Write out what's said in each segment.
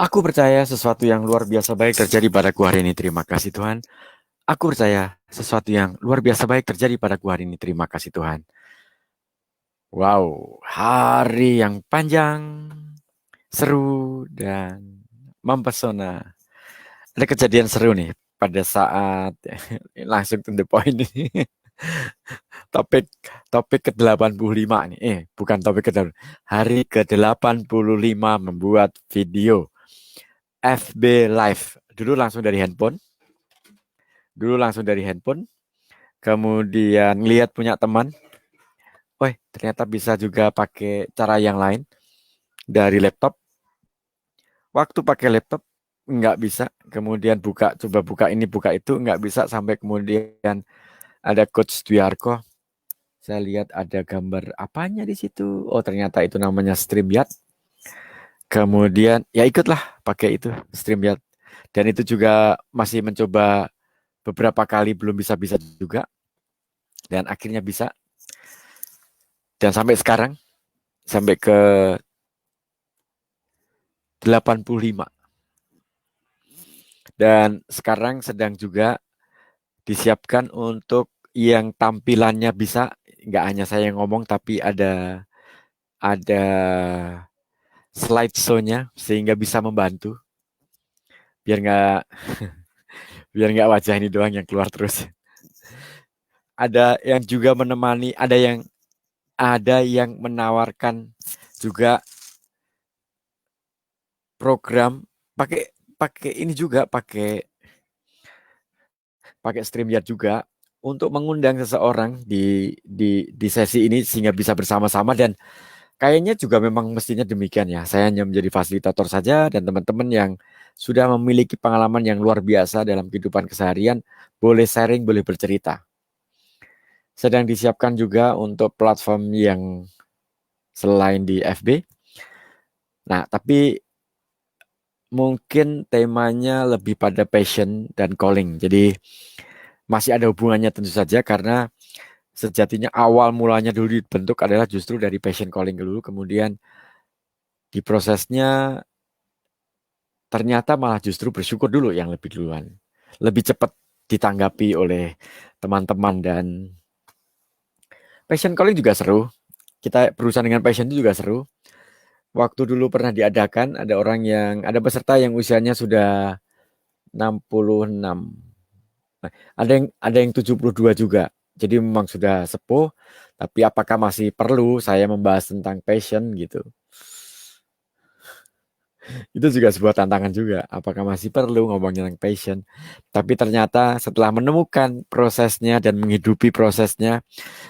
Aku percaya sesuatu yang luar biasa baik terjadi padaku hari ini. Terima kasih Tuhan. Aku percaya sesuatu yang luar biasa baik terjadi padaku hari ini. Terima kasih Tuhan. Wow, hari yang panjang, seru, dan mempesona. Ada kejadian seru nih pada saat langsung to the point ini. Topik topik ke-85 nih. Bukan topik ke-85. Hari ke-85 membuat video FB Live. Dulu langsung dari handphone, kemudian lihat punya teman, wah ternyata bisa juga pakai cara yang lain dari laptop. Waktu pakai laptop nggak bisa, kemudian coba buka ini buka itu nggak bisa, sampai kemudian ada Coach Dwiarko. Saya lihat ada gambar apanya di situ. Oh ternyata itu namanya StreamYard. Kemudian ya ikutlah pakai itu StreamYard. Dan itu juga masih mencoba beberapa kali belum bisa-bisa juga. Dan akhirnya bisa. Dan sampai sekarang, sampai ke 85. Dan sekarang sedang juga disiapkan untuk yang tampilannya bisa, nggak hanya saya yang ngomong, tapi ada slideshow-nya sehingga bisa membantu biar nggak wajah ini doang yang keluar terus. Ada yang juga menemani, ada yang menawarkan juga program pakai pakai ini juga, pakai pakai StreamYard juga untuk mengundang seseorang di sesi ini sehingga bisa bersama-sama. Dan kayaknya juga memang mestinya demikian ya. Saya hanya menjadi fasilitator saja, dan teman-teman yang sudah memiliki pengalaman yang luar biasa dalam kehidupan keseharian boleh sharing, boleh bercerita. Sedang disiapkan juga untuk platform yang selain di FB. Nah, tapi mungkin temanya lebih pada passion dan calling. Jadi masih ada hubungannya tentu saja, karena sejatinya awal mulanya dulu dibentuk adalah justru dari passion calling dulu, kemudian di prosesnya ternyata malah justru bersyukur dulu yang lebih duluan. Lebih cepat ditanggapi oleh teman-teman. Dan passion calling juga seru. Kita berurusan dengan passion itu juga seru. Waktu dulu pernah diadakan, ada peserta yang usianya sudah 66. Nah, ada yang 72 juga. Jadi memang sudah sepuh, tapi apakah masih perlu saya membahas tentang passion gitu? Itu juga sebuah tantangan juga. Apakah masih perlu ngomongin tentang passion? Tapi ternyata setelah menemukan prosesnya dan menghidupi prosesnya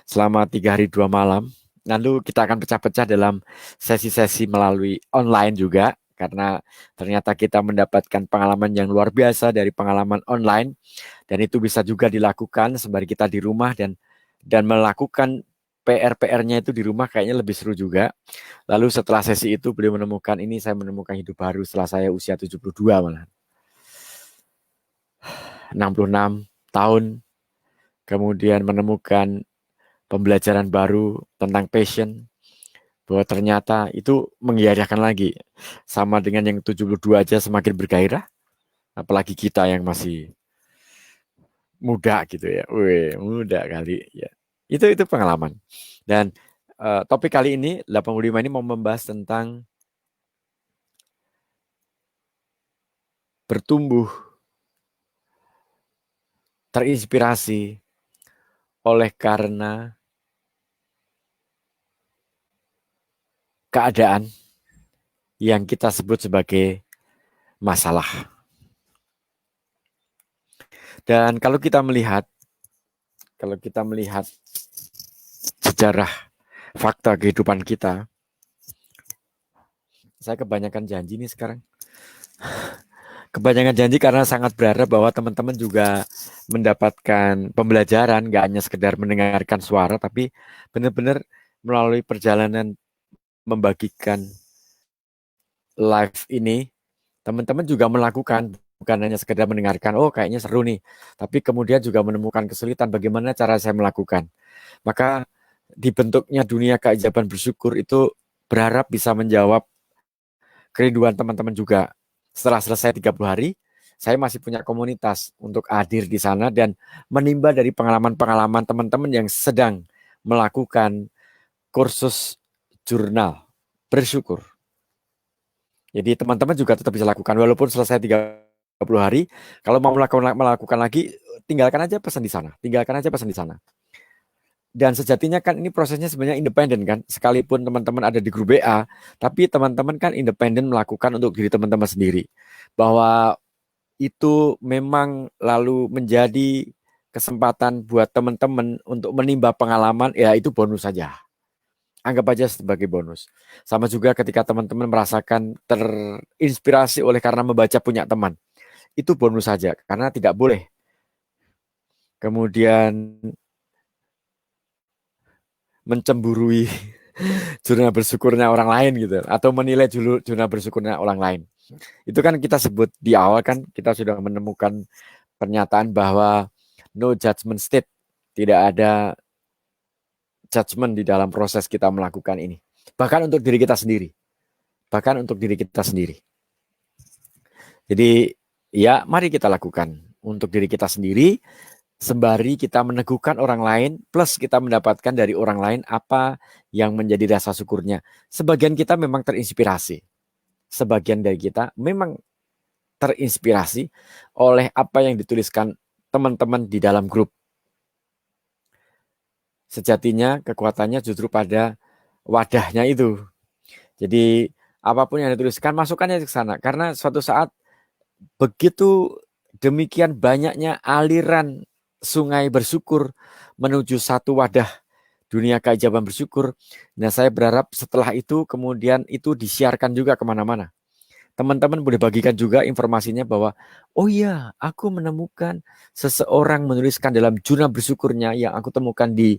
selama 3 hari 2 malam, lalu kita akan pecah-pecah dalam sesi-sesi melalui online juga. Karena ternyata kita mendapatkan pengalaman yang luar biasa dari pengalaman online. Dan itu bisa juga dilakukan sembari kita di rumah, dan melakukan PR-PR-nya itu di rumah kayaknya lebih seru juga. Lalu setelah sesi itu beliau menemukan ini, saya menemukan hidup baru setelah saya usia 72 malah. 66 tahun kemudian menemukan pembelajaran baru tentang passion, bahwa ternyata itu menggairahkan lagi. Sama dengan yang 72 aja semakin bergairah, apalagi kita yang masih muda gitu ya. Wih, muda kali ya. Itu pengalaman. Dan topik kali ini 85 ini mau membahas tentang bertumbuh terinspirasi oleh karena keadaan yang kita sebut sebagai masalah. Dan kalau kita melihat sejarah fakta kehidupan kita, saya kebanyakan janji nih sekarang. Kebanyakan janji karena sangat berharap bahwa teman-teman juga mendapatkan pembelajaran, nggak hanya sekedar mendengarkan suara, tapi benar-benar melalui perjalanan membagikan live ini, teman-teman juga melakukan, bukan hanya sekedar mendengarkan, oh kayaknya seru nih, tapi kemudian juga menemukan kesulitan bagaimana cara saya melakukan. Maka dibentuknya dunia keajaiban bersyukur itu berharap bisa menjawab kerinduan teman-teman juga. Setelah selesai 30 hari, saya masih punya komunitas untuk hadir di sana dan menimba dari pengalaman-pengalaman teman-teman yang sedang melakukan kursus jurnal bersyukur. Jadi teman-teman juga tetap bisa lakukan walaupun selesai 30 hari. Kalau mau melakukan lagi, tinggalkan aja pesan di sana. Tinggalkan aja pesan di sana. Dan sejatinya kan ini prosesnya sebenarnya independen kan. Sekalipun teman-teman ada di grup BA, tapi teman-teman kan independen melakukan untuk diri teman-teman sendiri. Bahwa itu memang lalu menjadi kesempatan buat teman-teman untuk menimba pengalaman, ya itu bonus saja. Anggap aja sebagai bonus. Sama juga ketika teman-teman merasakan terinspirasi oleh karena membaca punya teman. Itu bonus saja, karena tidak boleh. Kemudian mencemburui jurnal bersyukurnya orang lain gitu. Atau menilai jurnal bersyukurnya orang lain. Itu kan kita sebut di awal kan, kita sudah menemukan pernyataan bahwa no judgment state. Tidak ada judgment di dalam proses kita melakukan ini. Bahkan untuk diri kita sendiri. Bahkan untuk diri kita sendiri. Jadi ya mari kita lakukan untuk diri kita sendiri, sembari kita meneguhkan orang lain, plus kita mendapatkan dari orang lain apa yang menjadi rasa syukurnya. Sebagian kita memang terinspirasi. Sebagian dari kita memang terinspirasi oleh apa yang dituliskan teman-teman di dalam grup. Sejatinya kekuatannya justru pada wadahnya itu. Jadi apapun yang dituliskan, masukkannya ke sana. Karena suatu saat begitu demikian banyaknya aliran sungai bersyukur menuju satu wadah dunia keajaiban bersyukur. Nah, saya berharap setelah itu kemudian itu disiarkan juga kemana-mana. Teman-teman boleh bagikan juga informasinya bahwa, oh iya, aku menemukan seseorang menuliskan dalam jurnal bersyukurnya yang aku temukan di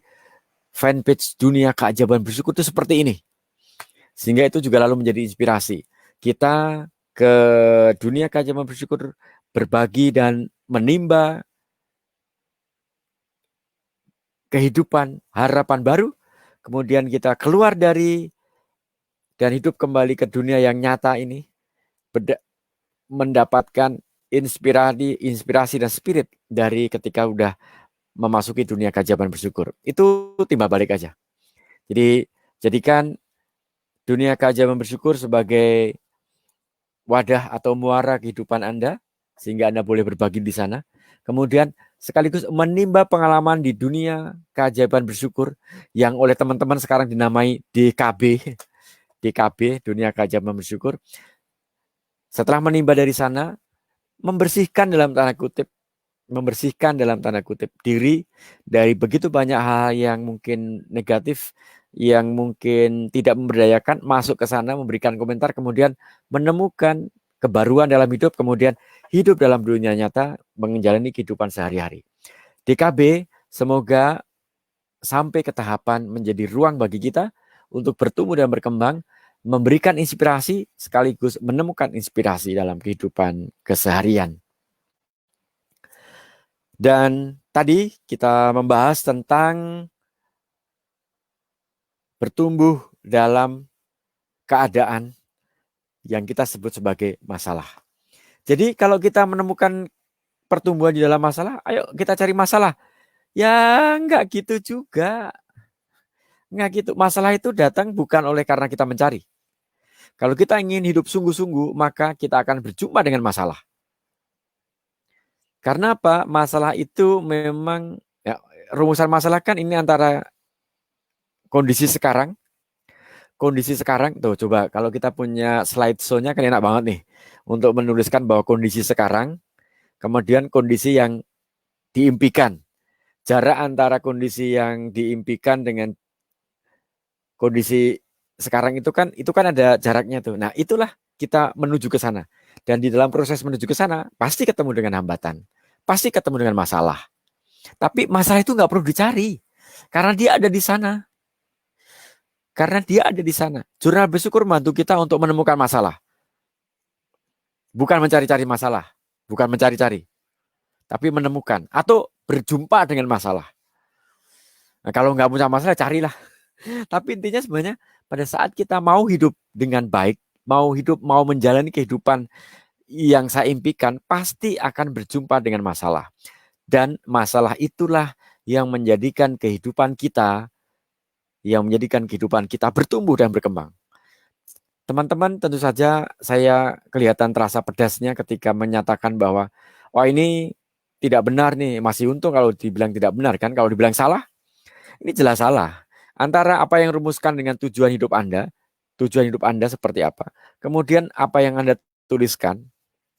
fanpage dunia keajaiban bersyukur itu seperti ini. Sehingga itu juga lalu menjadi inspirasi. Kita ke dunia keajaiban bersyukur berbagi dan menimba kehidupan, harapan baru. Kemudian kita keluar dari dan hidup kembali ke dunia yang nyata ini, mendapatkan inspirasi dan spirit dari ketika udah memasuki dunia keajaiban bersyukur. Itu timbal balik aja. Jadi jadikan dunia keajaiban bersyukur sebagai wadah atau muara kehidupan Anda, sehingga Anda boleh berbagi di sana. Kemudian sekaligus menimba pengalaman di dunia keajaiban bersyukur yang oleh teman-teman sekarang dinamai DKB, DKB, dunia keajaiban bersyukur. Setelah menimba dari sana, membersihkan dalam tanda kutip diri dari begitu banyak hal yang mungkin negatif, yang mungkin tidak memberdayakan, masuk ke sana, memberikan komentar, kemudian menemukan kebaruan dalam hidup, kemudian hidup dalam dunia nyata, menjalani kehidupan sehari-hari. DKB, semoga sampai ke tahapan menjadi ruang bagi kita untuk bertumbuh dan berkembang, memberikan inspirasi sekaligus menemukan inspirasi dalam kehidupan keseharian. Dan tadi kita membahas tentang bertumbuh dalam keadaan yang kita sebut sebagai masalah. Jadi kalau kita menemukan pertumbuhan di dalam masalah, ayo kita cari masalah. Ya enggak gitu juga. Enggak gitu. Masalah itu datang bukan oleh karena kita mencari. Kalau kita ingin hidup sungguh-sungguh, maka kita akan berjumpa dengan masalah. Karena apa? Masalah itu memang, ya, rumusan masalah kan ini antara kondisi sekarang tuh coba kalau kita punya slide show-nya kan enak banget nih untuk menuliskan bahwa kondisi sekarang, kemudian kondisi yang diimpikan. Jarak antara kondisi yang diimpikan dengan kondisi sekarang itu kan ada jaraknya tuh. Nah, itulah kita menuju ke sana. Dan di dalam proses menuju ke sana pasti ketemu dengan hambatan, pasti ketemu dengan masalah. Tapi masalah itu nggak perlu dicari karena dia ada di sana. Karena dia ada di sana. Jurnal bersyukur membantu kita untuk menemukan masalah. Bukan mencari-cari masalah. Bukan mencari-cari. Tapi menemukan. Atau berjumpa dengan masalah. Nah, kalau nggak punya masalah, carilah. Tapi intinya sebenarnya pada saat kita mau hidup dengan baik, mau menjalani kehidupan yang saya impikan pasti akan berjumpa dengan masalah. Dan masalah itulah yang menjadikan kehidupan kita bertumbuh dan berkembang. Teman-teman, tentu saja saya kelihatan terasa pedasnya ketika menyatakan bahwa wah ini tidak benar nih, masih untung kalau dibilang tidak benar kan, kalau dibilang salah, ini jelas salah. Antara apa yang rumuskan dengan tujuan hidup Anda seperti apa, kemudian apa yang Anda tuliskan,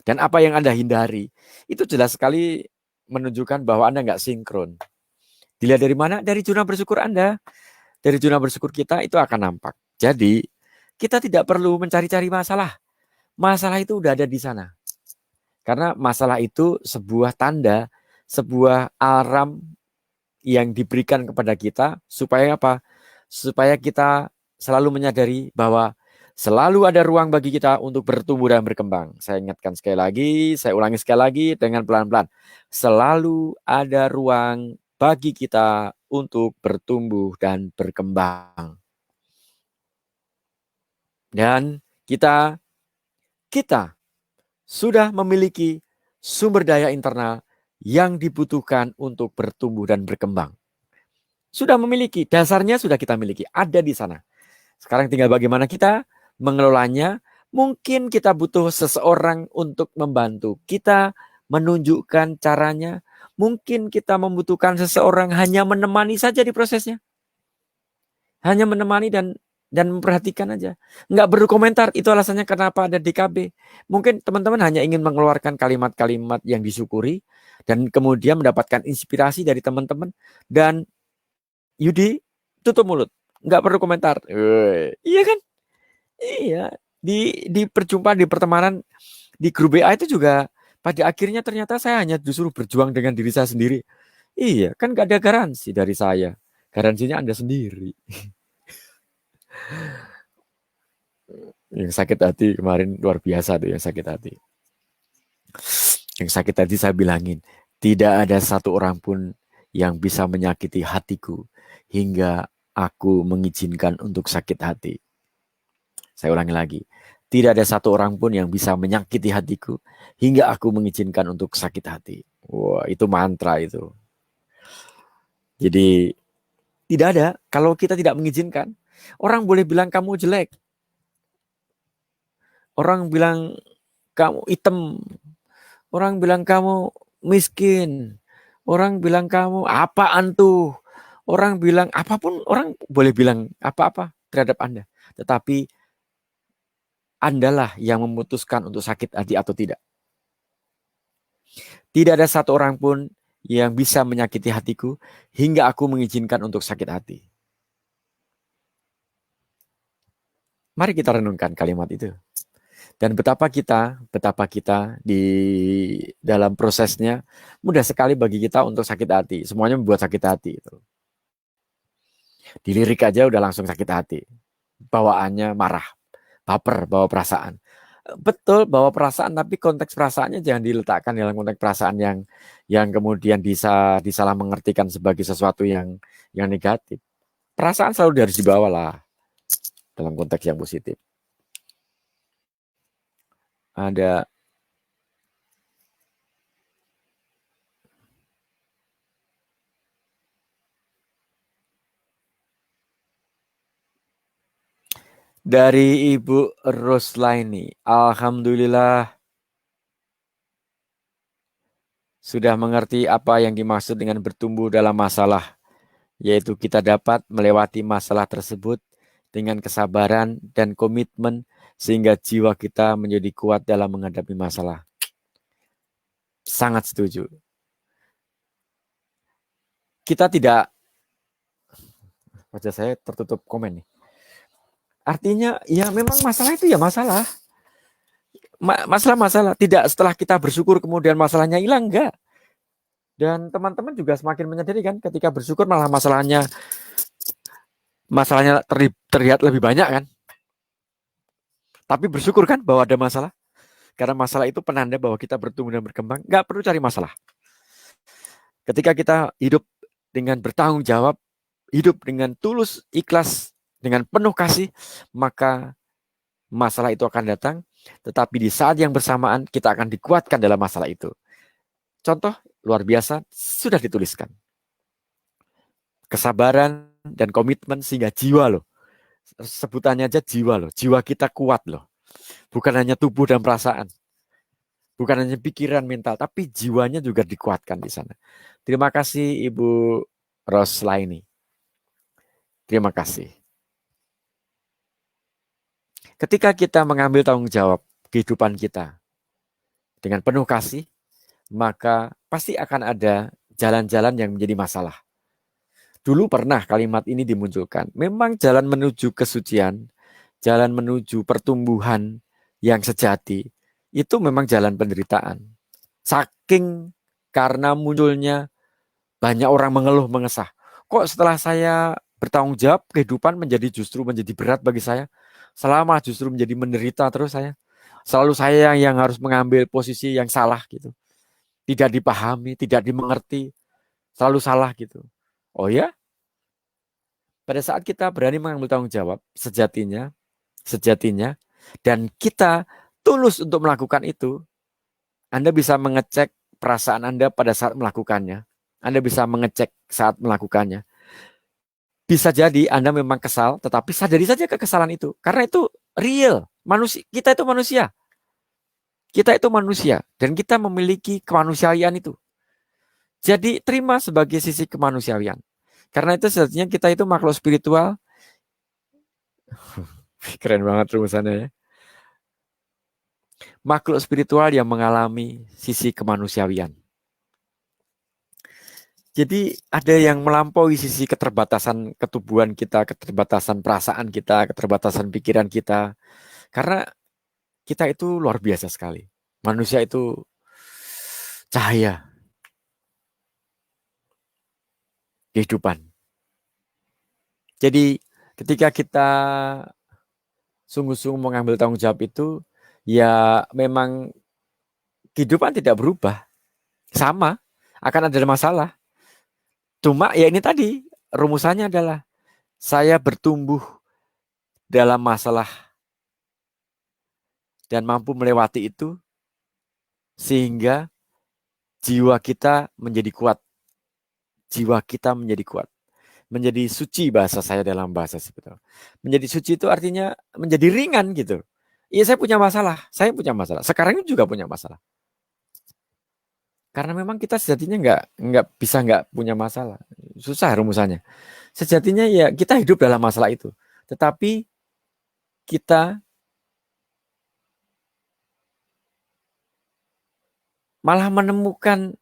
dan apa yang Anda hindari, itu jelas sekali menunjukkan bahwa Anda nggak sinkron. Dilihat dari mana? Dari jurnal bersyukur Anda. Dari jurnal bersyukur kita itu akan nampak. Jadi, kita tidak perlu mencari-cari masalah. Masalah itu udah ada di sana. Karena masalah itu sebuah tanda, sebuah alarm yang diberikan kepada kita supaya apa? Supaya kita selalu menyadari bahwa selalu ada ruang bagi kita untuk bertumbuh dan berkembang. Saya ingatkan sekali lagi, saya ulangi sekali lagi dengan pelan-pelan. Selalu ada ruang bagi kita untuk bertumbuh dan berkembang. Dan kita sudah memiliki sumber daya internal yang dibutuhkan untuk bertumbuh dan berkembang. Sudah memiliki, dasarnya sudah kita miliki, ada di sana. Sekarang tinggal bagaimana kita mengelolanya. Mungkin kita butuh seseorang untuk membantu kita menunjukkan caranya. Mungkin kita membutuhkan seseorang hanya menemani saja di prosesnya. Hanya menemani dan memperhatikan aja. Nggak perlu komentar, itu alasannya kenapa ada DKB. Mungkin teman-teman hanya ingin mengeluarkan kalimat-kalimat yang disyukuri dan kemudian mendapatkan inspirasi dari teman-teman. Dan Yudi, tutup mulut. Nggak perlu komentar. Iya kan? Iya. Di perjumpaan, di pertemanan, di grup BA itu juga pada akhirnya ternyata saya hanya disuruh berjuang dengan diri saya sendiri. Iya, kan nggak ada garansi dari saya. Garansinya Anda sendiri. Yang sakit hati kemarin luar biasa tuh yang sakit hati. Yang sakit hati saya bilangin, tidak ada satu orang pun yang bisa menyakiti hatiku hingga aku mengizinkan untuk sakit hati. Saya ulangi lagi, tidak ada satu orang pun yang bisa menyakiti hatiku hingga aku mengizinkan untuk sakit hati. Wah, itu mantra itu. Jadi tidak ada kalau kita tidak mengizinkan. Orang boleh bilang kamu jelek. Orang bilang kamu hitam. Orang bilang kamu miskin. Orang bilang kamu apaan tuh. Orang bilang apapun, orang boleh bilang apa-apa terhadap Anda. Tetapi Andalah yang memutuskan untuk sakit hati atau tidak. Tidak ada satu orang pun yang bisa menyakiti hatiku hingga aku mengizinkan untuk sakit hati. Mari kita renungkan kalimat itu. Dan betapa kita di dalam prosesnya mudah sekali bagi kita untuk sakit hati. Semuanya membuat sakit hati. Dilirik aja udah langsung sakit hati. Bawaannya marah, baper, bawa perasaan. Betul, bawa perasaan, tapi konteks perasaannya jangan diletakkan dalam konteks perasaan yang kemudian disalah mengertikan sebagai sesuatu yang negatif. Perasaan selalu harus dibawa lah dalam konteks yang positif. Ada dari Ibu Roslaini, alhamdulillah sudah mengerti apa yang dimaksud dengan bertumbuh dalam masalah, yaitu kita dapat melewati masalah tersebut dengan kesabaran dan komitmen sehingga jiwa kita menjadi kuat dalam menghadapi masalah. Sangat setuju. Kita tidak, wajah saya tertutup komen nih. Artinya ya memang masalah itu ya masalah. Masalah tidak setelah kita bersyukur kemudian masalahnya hilang, enggak. Dan teman-teman juga semakin menyadari kan ketika bersyukur malah masalahnya terlihat lebih banyak kan. Tapi bersyukur kan bahwa ada masalah. Karena masalah itu penanda bahwa kita bertumbuh dan berkembang. Enggak perlu cari masalah. Ketika kita hidup dengan bertanggung jawab, hidup dengan tulus, ikhlas, dengan penuh kasih, maka masalah itu akan datang Tetapi di saat yang bersamaan kita akan dikuatkan dalam masalah itu. Contoh luar biasa sudah dituliskan. Kesabaran dan komitmen sehingga jiwa loh. Sebutannya aja jiwa loh. Jiwa kita kuat loh. Bukan hanya tubuh dan perasaan. Bukan hanya pikiran mental, tapi jiwanya juga dikuatkan di sana. Terima kasih Ibu Roslaini. Terima kasih. Ketika kita mengambil tanggung jawab kehidupan kita dengan penuh kasih, maka pasti akan ada jalan-jalan yang menjadi masalah. Dulu pernah kalimat ini dimunculkan. Memang jalan menuju kesucian, jalan menuju pertumbuhan yang sejati, itu memang jalan penderitaan. Saking karena munculnya banyak orang mengeluh mengesah. Kok setelah saya bertanggung jawab, kehidupan justru menjadi berat bagi saya. Selama justru menjadi menderita terus saya. Selalu saya yang harus mengambil posisi yang salah gitu. Tidak dipahami, tidak dimengerti. Selalu salah gitu. Oh ya? Pada saat kita berani mengambil tanggung jawab, sejatinya, dan kita tulus untuk melakukan itu, Anda bisa mengecek perasaan Anda pada saat melakukannya. Anda bisa mengecek saat melakukannya. Bisa jadi Anda memang kesal, tetapi sadari saja kekesalan itu. Karena itu real. Kita itu manusia. Kita itu manusia. Dan kita memiliki kemanusiaan itu. Jadi terima sebagai sisi kemanusiaan. Karena itu sejatinya kita itu makhluk spiritual. Keren banget rumusannya ya. Makhluk spiritual yang mengalami sisi kemanusiaan. Jadi ada yang melampaui sisi keterbatasan ketubuhan kita, keterbatasan perasaan kita, keterbatasan pikiran kita. Karena kita itu luar biasa sekali. Manusia itu cahaya kehidupan. Jadi ketika kita sungguh-sungguh mengambil tanggung jawab itu, ya memang kehidupan tidak berubah. Sama, akan ada masalah. Cuma ya ini tadi, rumusannya adalah saya bertumbuh dalam masalah dan mampu melewati itu sehingga jiwa kita menjadi kuat. Jiwa kita menjadi kuat. Menjadi suci bahasa saya dalam bahasa sebetulnya. Menjadi suci itu artinya menjadi ringan gitu. Iya saya punya masalah. Sekarang ini juga punya masalah. Karena memang kita sejatinya nggak punya masalah. Susah rumusannya. Sejatinya ya kita hidup dalam masalah itu. Tetapi kita malah menemukan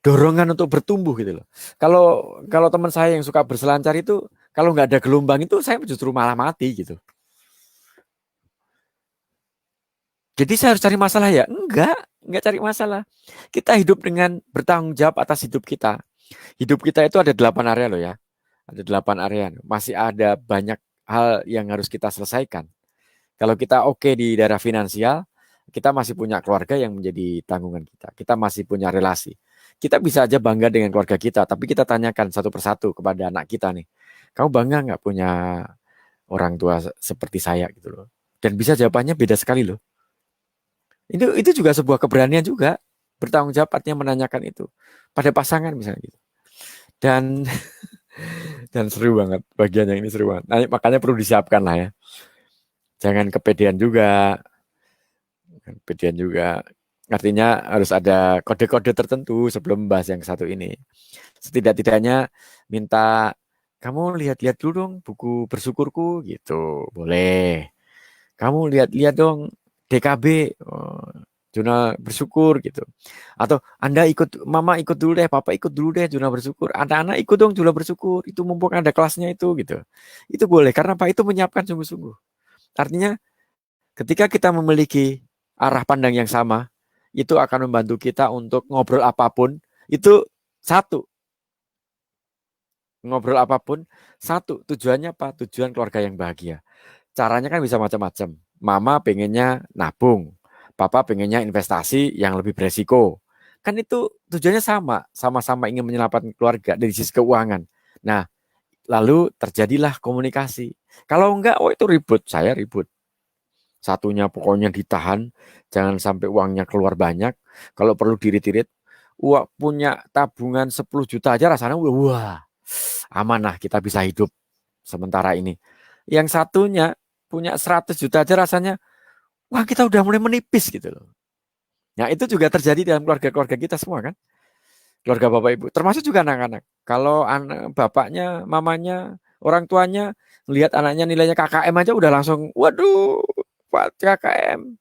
dorongan untuk bertumbuh gitu loh. Kalau teman saya yang suka berselancar itu, kalau nggak ada gelombang itu saya justru malah mati gitu. Jadi saya harus cari masalah ya? Enggak cari masalah. Kita hidup dengan bertanggung jawab atas hidup kita. Hidup kita itu ada 8 area loh ya. Ada 8 area. Masih ada banyak hal yang harus kita selesaikan. Kalau kita oke di daerah finansial, kita masih punya keluarga yang menjadi tanggungan kita. Kita masih punya relasi. Kita bisa aja bangga dengan keluarga kita, tapi kita tanyakan satu persatu kepada anak kita nih. Kamu bangga nggak punya orang tua seperti saya gitu loh. Dan bisa jawabannya beda sekali loh. Itu juga sebuah keberanian juga. Bertanggung jawab artinya menanyakan itu pada pasangan misalnya gitu. Dan seru banget bagian yang ini seru banget. Nah, makanya perlu disiapkan lah ya. Jangan kepedean juga. Artinya harus ada kode-kode tertentu sebelum bahas yang satu ini. Setidak-tidaknya minta kamu lihat-lihat dulu dong buku bersyukurku gitu. Boleh. Kamu lihat-lihat dong DKB, jurnal bersyukur gitu. Atau Mama ikut dulu deh, Papa ikut dulu deh jurnal bersyukur. Anak-anak ikut dong jurnal bersyukur. Itu mumpung ada kelasnya itu gitu. Itu boleh karena Pak itu menyiapkan sungguh-sungguh. Artinya ketika kita memiliki arah pandang yang sama, itu akan membantu kita untuk ngobrol apapun. Itu satu. Ngobrol apapun, satu. Tujuannya apa? Tujuan keluarga yang bahagia. Caranya kan bisa macam-macam. Mama pengennya nabung, papa pengennya investasi yang lebih beresiko. Kan itu tujuannya sama-sama ingin menyelamatkan keluarga dari sisi keuangan. Nah, lalu terjadilah komunikasi. Kalau enggak, itu ribut, saya ribut. Satunya pokoknya ditahan, jangan sampai uangnya keluar banyak. Kalau perlu dirit-irit, punya tabungan 10 juta aja rasanya wah, aman lah kita bisa hidup sementara ini. Yang satunya punya 100 juta aja rasanya, wah kita udah mulai menipis gitu loh. Nah itu juga terjadi dalam keluarga-keluarga kita semua kan. Keluarga bapak ibu, termasuk juga anak-anak. Kalau anak, bapaknya, mamanya, orang tuanya melihat anaknya nilainya KKM aja udah langsung, waduh, Pak KKM,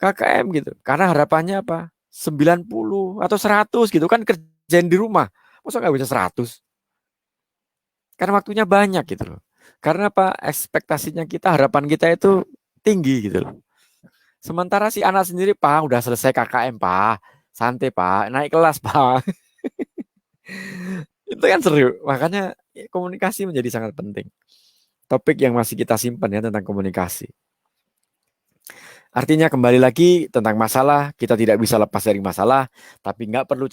KKM gitu. Karena harapannya apa? 90 atau 100 gitu kan kerjain di rumah. Masa nggak bisa 100? Karena waktunya banyak gitu loh. Karena apa? Ekspektasinya kita, harapan kita itu tinggi gitu loh. Sementara si anak sendiri, Pak, udah selesai KKM, Pak. Santai, Pak. Naik kelas, Pak. Itu kan seru. Makanya komunikasi menjadi sangat penting. Topik yang masih kita simpan ya tentang komunikasi. Artinya kembali lagi tentang masalah, kita tidak bisa lepas dari masalah, tapi nggak perlu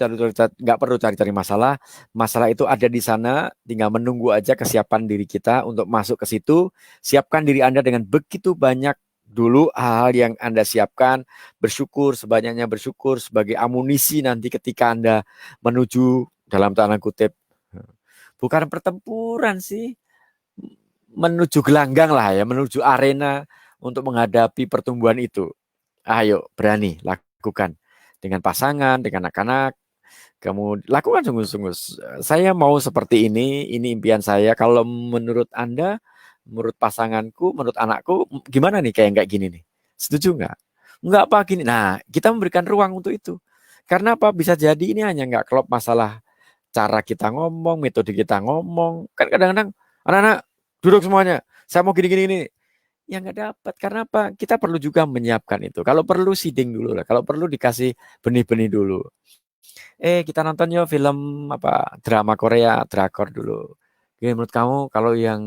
cari-cari masalah. Masalah itu ada di sana, tinggal menunggu aja kesiapan diri kita untuk masuk ke situ. Siapkan diri Anda dengan begitu banyak dulu hal-hal yang Anda siapkan, bersyukur sebanyaknya bersyukur sebagai amunisi nanti ketika Anda menuju dalam tanda kutip bukan pertempuran sih, menuju gelanggang lah ya, menuju arena untuk menghadapi pertumbuhan itu. Ayo, berani, lakukan. Dengan pasangan, dengan anak-anak, kamu lakukan sungguh-sungguh. Saya mau seperti ini impian saya. Kalau menurut Anda, menurut pasanganku, menurut anakku, gimana nih kayak gini nih? Setuju nggak? Nggak apa gini. Nah, kita memberikan ruang untuk itu. Karena apa? Bisa jadi ini hanya nggak klop masalah cara kita ngomong, metode kita ngomong. Kan kadang-kadang anak-anak duduk semuanya. Saya mau gini-gini. Ya nggak dapat. Karena apa? Kita perlu juga menyiapkan itu. Kalau perlu seeding dulu lah. Kalau perlu dikasih benih-benih dulu. Kita nonton yuk film apa drama Korea, drakor dulu. Oke, menurut kamu kalau yang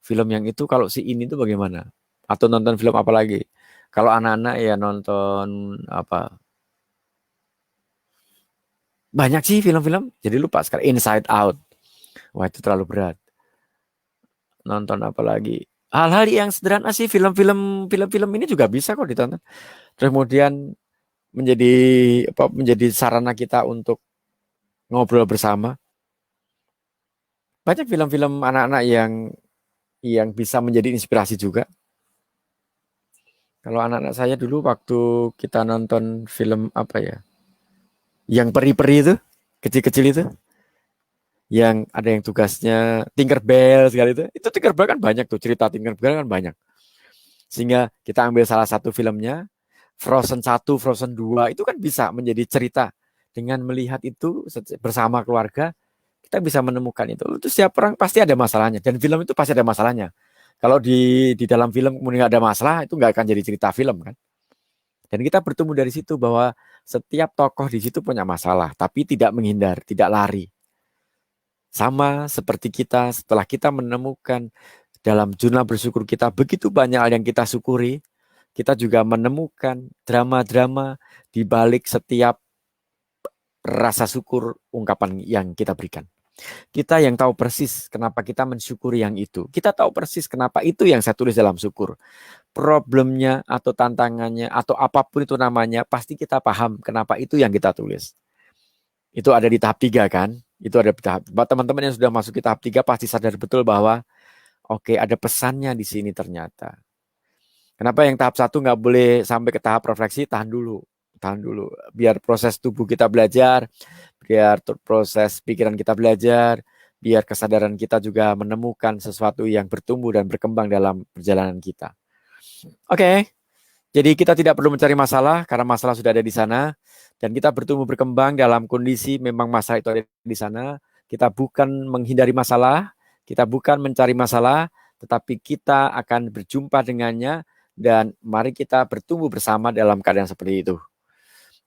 film yang itu kalau si ini tuh bagaimana? Atau nonton film apa lagi? Kalau anak-anak ya nonton apa? Banyak sih film-film. Jadi lupa sekarang Inside Out. Wah, itu terlalu berat. Nonton apa lagi? Hal-hal yang sederhana sih film-film ini juga bisa kok ditonton. Kemudian menjadi menjadi sarana kita untuk ngobrol bersama. Banyak film-film anak-anak yang bisa menjadi inspirasi juga. Kalau anak-anak saya dulu waktu kita nonton film apa ya? Yang peri-peri itu, kecil-kecil yang ada yang tugasnya Tinkerbell segala itu Tinkerbell kan banyak tuh, cerita Tinkerbell kan banyak. Sehingga kita ambil salah satu filmnya, Frozen 1, Frozen 2 itu kan bisa menjadi cerita. Dengan melihat itu bersama keluarga, kita bisa menemukan itu. Itu setiap orang pasti ada masalahnya. Dan film itu pasti ada masalahnya. Kalau di dalam film kemudian nggak ada masalah, itu nggak akan jadi cerita film kan. Dan kita bertemu dari situ bahwa setiap tokoh di situ punya masalah, tapi tidak menghindar, tidak lari. Sama seperti kita setelah kita menemukan dalam jurnal bersyukur kita begitu banyak hal yang kita syukuri, kita juga menemukan drama-drama di balik setiap rasa syukur ungkapan yang kita berikan. Kita yang tahu persis kenapa kita mensyukuri yang itu. Kita tahu persis kenapa itu yang saya tulis dalam syukur. Problemnya atau tantangannya atau apapun itu namanya, pasti kita paham kenapa itu yang kita tulis. Itu ada di tahap 3 kan? Itu ada di tahap. Teman-teman yang sudah masuk di tahap 3 pasti sadar betul bahwa oke, ada pesannya di sini ternyata. Kenapa yang tahap 1 nggak boleh sampai ke tahap refleksi? Tahan dulu. Biar proses tubuh kita belajar, biar proses pikiran kita belajar, biar kesadaran kita juga menemukan sesuatu yang bertumbuh dan berkembang dalam perjalanan kita. Oke, jadi kita tidak perlu mencari masalah karena masalah sudah ada di sana dan kita bertumbuh berkembang dalam kondisi memang masalah itu ada di sana. Kita bukan menghindari masalah, kita bukan mencari masalah, tetapi kita akan berjumpa dengannya dan mari kita bertumbuh bersama dalam keadaan seperti itu.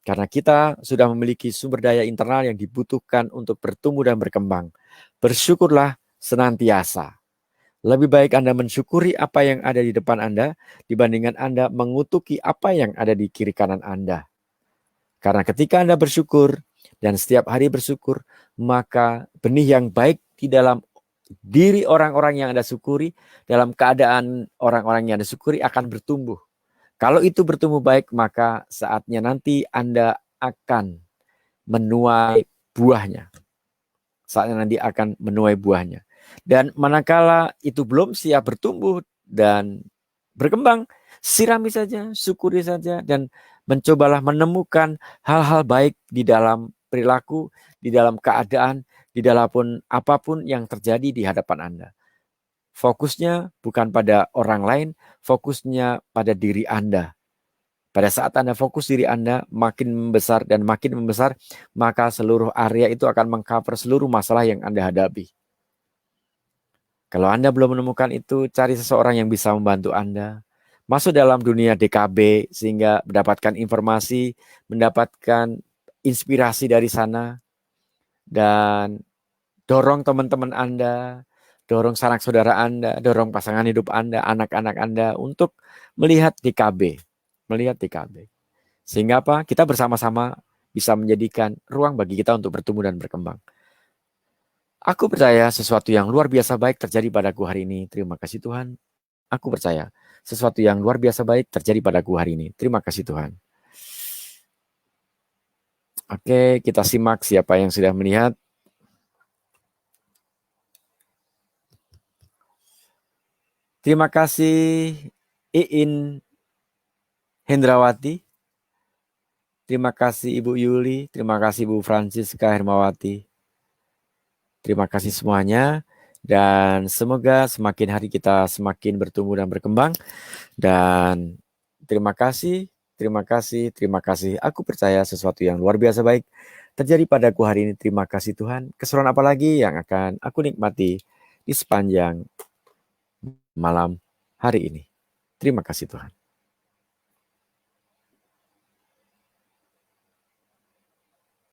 Karena kita sudah memiliki sumber daya internal yang dibutuhkan untuk bertumbuh dan berkembang. Bersyukurlah senantiasa. Lebih baik Anda mensyukuri apa yang ada di depan Anda dibandingkan Anda mengutuki apa yang ada di kiri kanan Anda. Karena ketika Anda bersyukur dan setiap hari bersyukur, maka benih yang baik di dalam diri orang-orang yang Anda syukuri, dalam keadaan orang-orang yang Anda syukuri akan bertumbuh. Kalau itu bertumbuh baik, maka saatnya nanti Anda akan menuai buahnya. Saatnya nanti akan menuai buahnya. Dan manakala itu belum siap bertumbuh dan berkembang, sirami saja, syukuri saja, dan mencobalah menemukan hal-hal baik di dalam perilaku, di dalam keadaan, di dalam apapun yang terjadi di hadapan Anda. Fokusnya bukan pada orang lain, fokusnya pada diri Anda. Pada saat Anda fokus diri Anda makin membesar dan makin membesar, maka seluruh area itu akan mengcover seluruh masalah yang Anda hadapi. Kalau Anda belum menemukan itu, cari seseorang yang bisa membantu Anda. Masuk dalam dunia DKB sehingga mendapatkan informasi, mendapatkan inspirasi dari sana, dan dorong teman-teman Anda, dorong sanak saudara Anda, dorong pasangan hidup Anda, anak-anak Anda untuk melihat DKB. Melihat DKB. Sehingga apa? Kita bersama-sama bisa menjadikan ruang bagi kita untuk bertumbuh dan berkembang. Aku percaya sesuatu yang luar biasa baik terjadi padaku hari ini. Terima kasih Tuhan. Aku percaya sesuatu yang luar biasa baik terjadi padaku hari ini. Terima kasih Tuhan. Oke, kita simak siapa yang sudah melihat. Terima kasih Iin Hendrawati. Terima kasih Ibu Yuli. Terima kasih Ibu Francisca Hermawati. Terima kasih semuanya. Dan semoga semakin hari kita semakin bertumbuh dan berkembang. Dan terima kasih, terima kasih, terima kasih. Aku percaya sesuatu yang luar biasa baik terjadi padaku hari ini. Terima kasih Tuhan. Keseruan apa lagi yang akan aku nikmati di sepanjang malam hari ini. Terima kasih Tuhan.